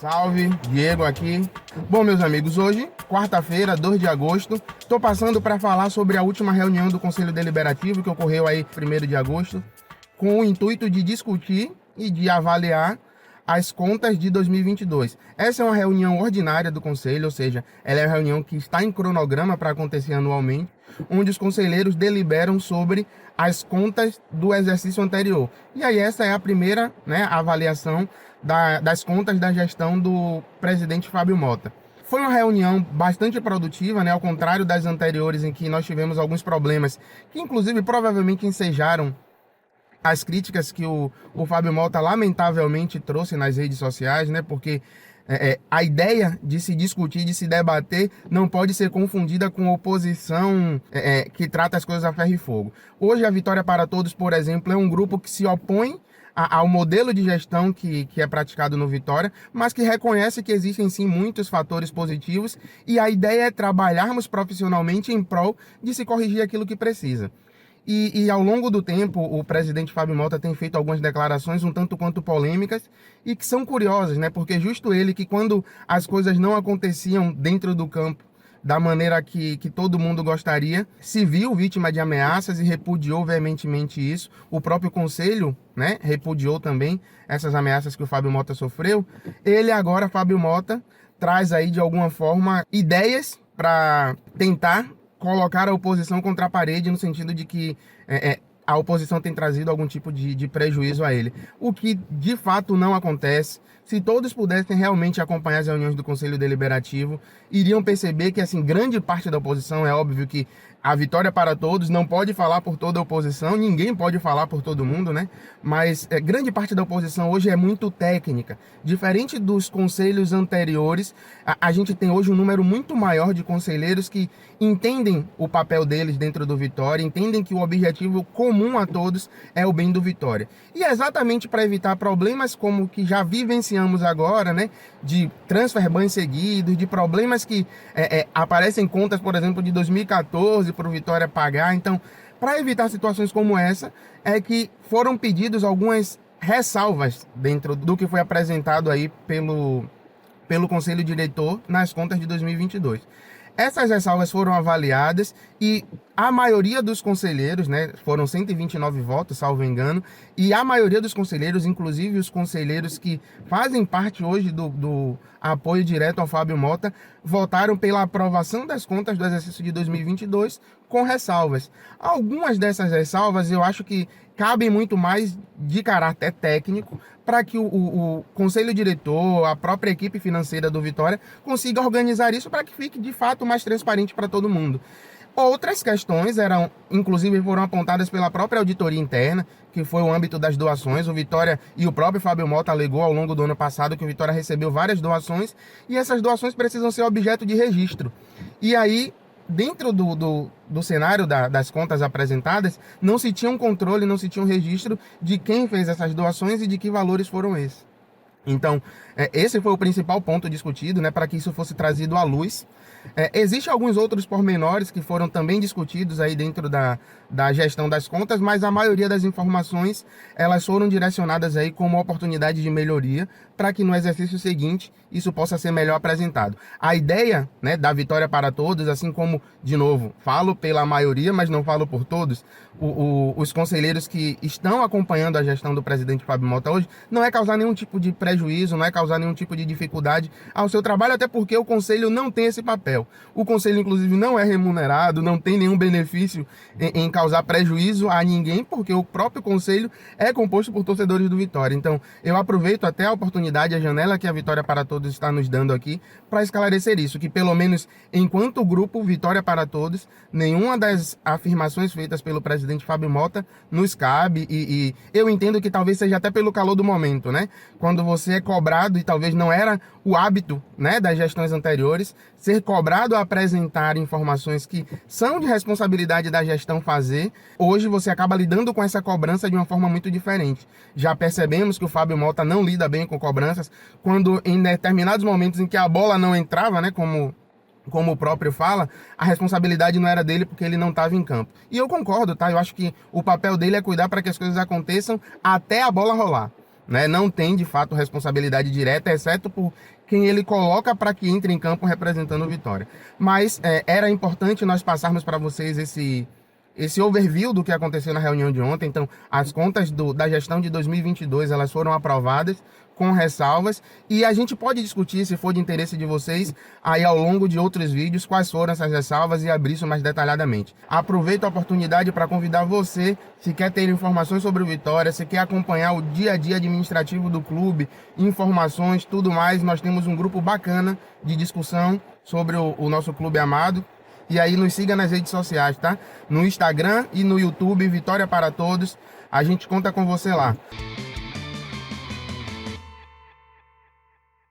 Salve, Diego aqui. Bom, meus amigos, hoje, quarta-feira, 2 de agosto, estou passando para falar sobre a última reunião do Conselho Deliberativo que ocorreu aí 1º de agosto, com o intuito de discutir e de avaliar as contas de 2022. Essa é uma reunião ordinária do Conselho, ou seja, ela é uma reunião que está em cronograma para acontecer anualmente, onde os conselheiros deliberam sobre as contas do exercício anterior. E aí essa é a primeira, avaliação das contas da gestão do presidente Fábio Mota. Foi uma reunião bastante produtiva, ao contrário das anteriores, em que nós tivemos alguns problemas, que inclusive provavelmente ensejaram as críticas que o Fábio Mota lamentavelmente trouxe nas redes sociais, porque a ideia de se discutir, de se debater, não pode ser confundida com oposição que trata as coisas a ferro e fogo. Hoje a Vitória para Todos, por exemplo, é um grupo que se opõe ao modelo de gestão que é praticado no Vitória, mas que reconhece que existem sim muitos fatores positivos e a ideia é trabalharmos profissionalmente em prol de se corrigir aquilo que precisa. E ao longo do tempo, o presidente Fábio Mota tem feito algumas declarações um tanto quanto polêmicas e que são curiosas, porque justo ele que quando as coisas não aconteciam dentro do campo da maneira que todo mundo gostaria, se viu vítima de ameaças e repudiou veementemente isso. O próprio Conselho, repudiou também essas ameaças que o Fábio Mota sofreu. Ele agora, Fábio Mota, traz aí de alguma forma ideias para tentar colocar a oposição contra a parede, no sentido de que a oposição tem trazido algum tipo de prejuízo a ele. O que de fato não acontece. Se todos pudessem realmente acompanhar as reuniões do Conselho Deliberativo, iriam perceber que, assim, grande parte da oposição, é óbvio que a Vitória para Todos não pode falar por toda a oposição, ninguém pode falar por todo mundo, mas grande parte da oposição hoje é muito técnica. Diferente dos conselhos anteriores, a gente tem hoje um número muito maior de conselheiros que entendem o papel deles dentro do Vitória, entendem que o objetivo comum a todos é o bem do Vitória. E é exatamente para evitar problemas como que já vivenciamos agora, de transfer ban seguidos, de problemas que aparecem em contas, por exemplo, de 2014 para o Vitória pagar. Então, para evitar situações como essa, é que foram pedidos algumas ressalvas dentro do que foi apresentado aí pelo Conselho Diretor nas contas de 2022. Essas ressalvas foram avaliadas e a maioria dos conselheiros, foram 129 votos, salvo engano, e a maioria dos conselheiros, inclusive os conselheiros que fazem parte hoje do apoio direto ao Fábio Mota, votaram pela aprovação das contas do exercício de 2022 com ressalvas. Algumas dessas ressalvas eu acho que cabem muito mais de caráter técnico para que o conselho diretor, a própria equipe financeira do Vitória consiga organizar isso para que fique de fato mais transparente para todo mundo. Outras questões inclusive foram apontadas pela própria auditoria interna, que foi o âmbito das doações. O Vitória e o próprio Fábio Mota alegou ao longo do ano passado que o Vitória recebeu várias doações e essas doações precisam ser objeto de registro. E aí, dentro do cenário das contas apresentadas, não se tinha um controle, não se tinha um registro de quem fez essas doações e de que valores foram esses. Então, esse foi o principal ponto discutido, para que isso fosse trazido à luz. Existem alguns outros pormenores que foram também discutidos aí dentro da gestão das contas, mas a maioria das informações elas foram direcionadas aí como oportunidade de melhoria para que no exercício seguinte isso possa ser melhor apresentado. A ideia, da Vitória para Todos, assim como, de novo, falo pela maioria, mas não falo por todos, os conselheiros que estão acompanhando a gestão do presidente Fábio Mota hoje, não é causar nenhum tipo de prejuízo, não é causar nenhum tipo de dificuldade ao seu trabalho, até porque o conselho não tem esse papel. O conselho, inclusive, não é remunerado, não tem nenhum benefício em causar prejuízo a ninguém, porque o próprio conselho é composto por torcedores do Vitória. Então, eu aproveito até a oportunidade, a janela que a Vitória para Todos está nos dando aqui, para esclarecer isso, que pelo menos enquanto o grupo Vitória para Todos, nenhuma das afirmações feitas pelo presidente Fábio Mota nos cabe, e eu entendo que talvez seja até pelo calor do momento, quando você é cobrado, e talvez não era o hábito, das gestões anteriores, ser cobrado a apresentar informações que são de responsabilidade da gestão fazer, hoje você acaba lidando com essa cobrança de uma forma muito diferente. Já percebemos que o Fábio Mota não lida bem com cobranças, quando em determinados momentos em que a bola não entrava, como o próprio fala, a responsabilidade não era dele porque ele não estava em campo. E eu concordo, Eu acho que o papel dele é cuidar para que as coisas aconteçam até a bola rolar. né? Não tem, de fato, responsabilidade direta, exceto por quem ele coloca para que entre em campo representando o Vitória. Mas era importante nós passarmos para vocês esse overview do que aconteceu na reunião de ontem. Então, as contas da gestão de 2022, elas foram aprovadas com ressalvas, e a gente pode discutir, se for de interesse de vocês, aí ao longo de outros vídeos, quais foram essas ressalvas e abrir isso mais detalhadamente. Aproveito a oportunidade para convidar você, se quer ter informações sobre o Vitória, se quer acompanhar o dia a dia administrativo do clube, informações, tudo mais, nós temos um grupo bacana de discussão sobre o nosso clube amado. E aí nos siga nas redes sociais, tá? No Instagram e no YouTube, Vitória para Todos. A gente conta com você lá.